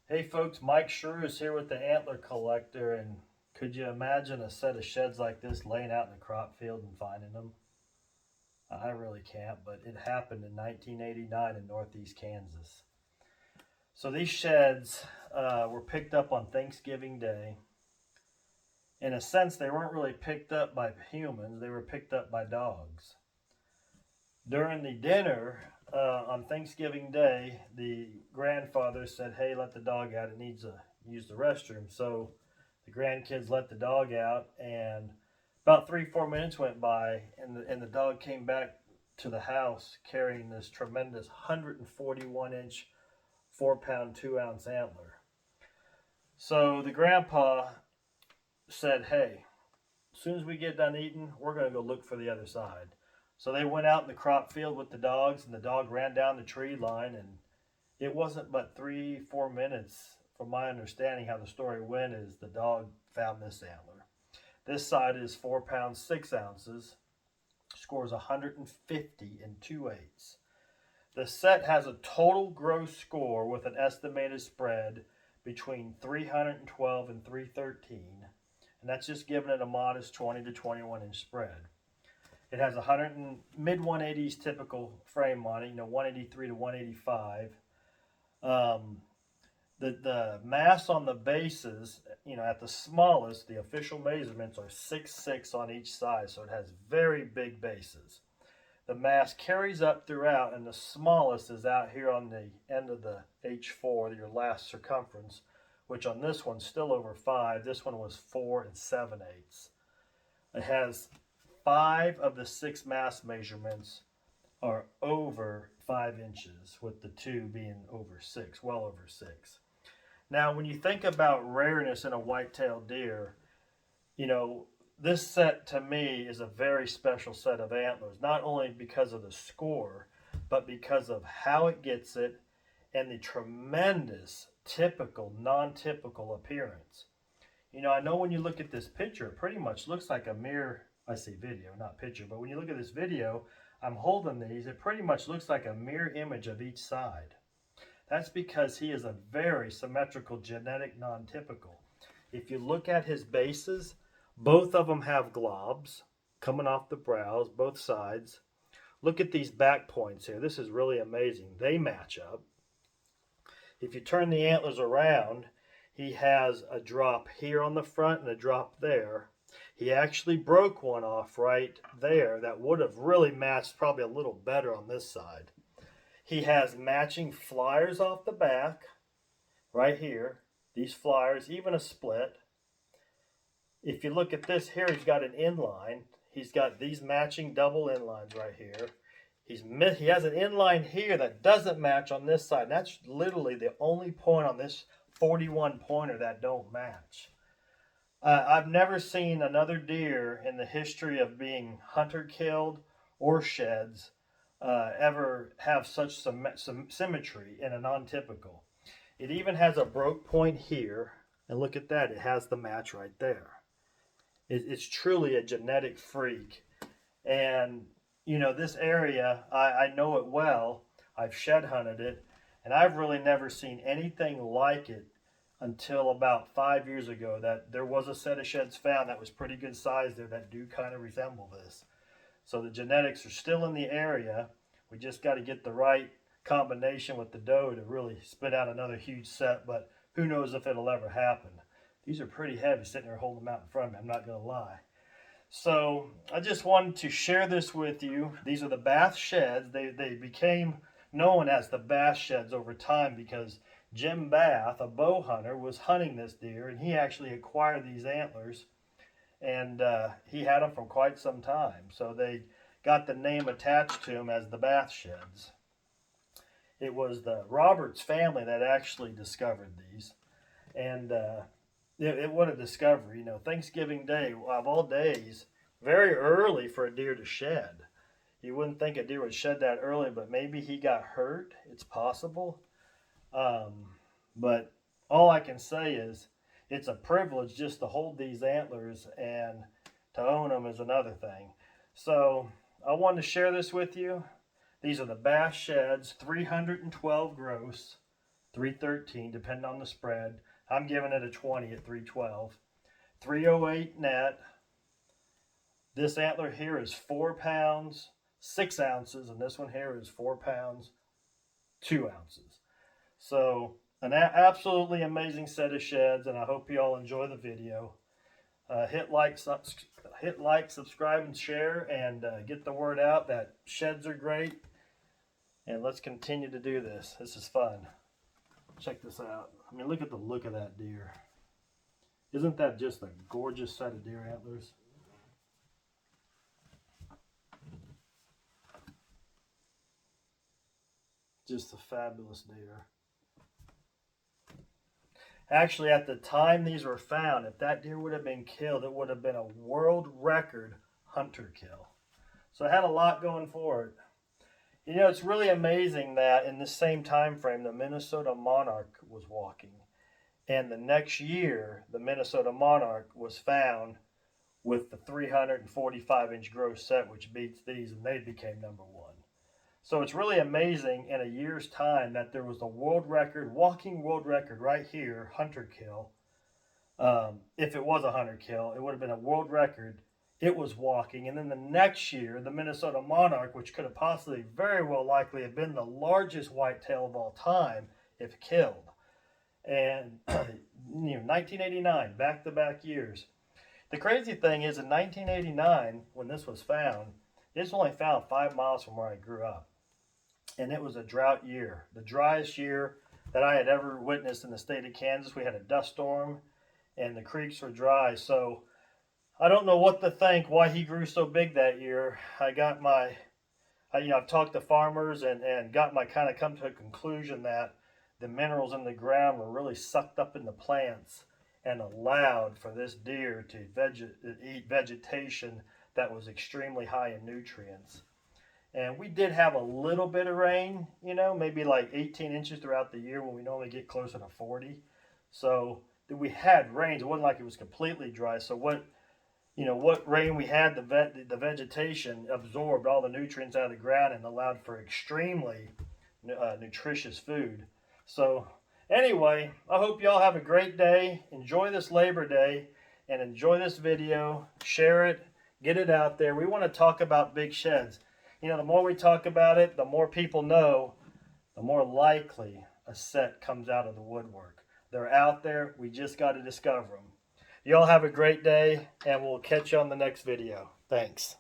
Hey folks, Mike Shrew is here with the Antler Collector, and could you imagine a set of sheds like this laying out in the crop field and finding them? I really can't, but it happened in 1989 in northeast Kansas. So these sheds were picked up on Thanksgiving Day. In a sense, they weren't really picked up by humans, they were picked up by dogs. During the dinner on Thanksgiving Day, the grandfather said, "Hey, let the dog out. It needs to use the restroom." So the grandkids let the dog out, and about 3, 4 minutes went by, and the dog came back to the house carrying this tremendous 141-inch, 4 pound, 2 ounce antler. So the grandpa said, "Hey, as soon as we get done eating, we're going to go look for the other side." So they went out in the crop field with the dogs, and the dog ran down the tree line. And it wasn't but 3, 4 minutes, from my understanding, how the story went, is the dog found this antler. This side is 4 pounds 6 ounces, scores 150 and 2/8. The set has a total gross score with an estimated spread between 312 and 313, and that's just giving it a modest 20 to 21-inch spread. It has 100 mid 180s typical frame on it, 183 to 185. Um, the mass on the bases, at the smallest, the official measurements are 6'6" on each side, so it has very big bases. The mass carries up throughout, and the smallest is out here on the end of the H4, your last circumference, which on this one's still over 5. This one was 4 7/8. It has 5 of the 6 mass measurements are over 5 inches, with the 2 being over 6, well over 6. Now, when you think about rareness in a whitetail deer, you know, this set to me is a very special set of antlers, not only because of the score, but because of how it gets it and the tremendous typical, non typical appearance. I know when you look at this picture, it pretty much looks like a mere, I say video, not picture, but when you look at this video, I'm holding these, it pretty much looks like a mirror image of each side. That's because he is a very symmetrical genetic non-typical. If you look at his bases, both of them have globs coming off the brows, both sides. Look at these back points here. This is really amazing. They match up. If you turn the antlers around, he has a drop here on the front and a drop there. He actually broke one off right there that would have really matched probably a little better on this side. He has matching flyers off the back right here. These flyers, even a split. If you look at this here, he's got an inline. He's got these matching double inlines right here. He has an inline here that doesn't match on this side. And that's literally the only point on this 41 pointer that don't match. I've never seen another deer in the history of being hunter killed or sheds ever have such some symmetry in a non-typical. It even has a broke point here, and look at that, it has the match right there. It's truly a genetic freak. And this area, I know it well. I've shed hunted it, and I've really never seen anything like it until about 5 years ago. That there was a set of sheds found that was pretty good size there that do kind of resemble this. So the genetics are still in the area. We just got to get the right combination with the doe to really spit out another huge set, but who knows if it'll ever happen. These are pretty heavy sitting there holding them out in front of me, I'm not going to lie. So I just wanted to share this with you. These are the Bath sheds. They became known as the Bath sheds over time because Jim Bath, a bow hunter, was hunting this deer, and he actually acquired these antlers, and he had them for quite some time. So they got the name attached to him as the Bath sheds. It was the Roberts family that actually discovered these, and what a discovery. Thanksgiving Day, of all days, very early for a deer to shed. You wouldn't think a deer would shed that early, but maybe he got hurt. It's possible. But all I can say is it's a privilege just to hold these antlers, and to own them is another thing. So I wanted to share this with you. These are the Bass Sheds 312 gross. 313, depending on the spread. I'm giving it a 20 at 312. 308 net. This antler here is 4 pounds, 6 ounces, and this one here is 4 pounds, 2 ounces. So an absolutely amazing set of sheds, and I hope you all enjoy the video. Hit like, subscribe, and share, and get the word out that sheds are great. And let's continue to do this. This is fun. Check this out. I mean, look at the look of that deer. Isn't that just a gorgeous set of deer antlers? Just a fabulous deer. Actually, at the time these were found, if that deer would have been killed, it would have been a world record hunter kill. So it had a lot going for it. You know, it's really amazing that in the same time frame, the Minnesota Monarch was walking. And the next year, the Minnesota Monarch was found with the 345-inch gross set, which beats these, and they became #1. So it's really amazing in a year's time that there was a world record, walking world record right here, hunter kill. If it was a hunter kill, it would have been a world record. It was walking. And then the next year, the Minnesota Monarch, which could have possibly very well likely have been the largest whitetail of all time if killed. And 1989, back-to-back years. The crazy thing is in 1989, when this was found, it was only found 5 miles from where I grew up. And it was a drought year, the driest year that I had ever witnessed in the state of Kansas. We had a dust storm and the creeks were dry. So I don't know what to think, why he grew so big that year. I've talked to farmers and got my kind of come to a conclusion that the minerals in the ground were really sucked up in the plants and allowed for this deer to eat vegetation that was extremely high in nutrients. And we did have a little bit of rain, maybe like 18 inches throughout the year when we normally get closer to 40. So we had rains. It wasn't like it was completely dry. So what rain we had, the vegetation absorbed all the nutrients out of the ground and allowed for extremely nutritious food. So anyway, I hope y'all have a great day. Enjoy this Labor Day and enjoy this video. Share it. Get it out there. We want to talk about big sheds. The more we talk about it, the more people know, the more likely a set comes out of the woodwork. They're out there. We just got to discover them. Y'all have a great day, and we'll catch you on the next video. Thanks.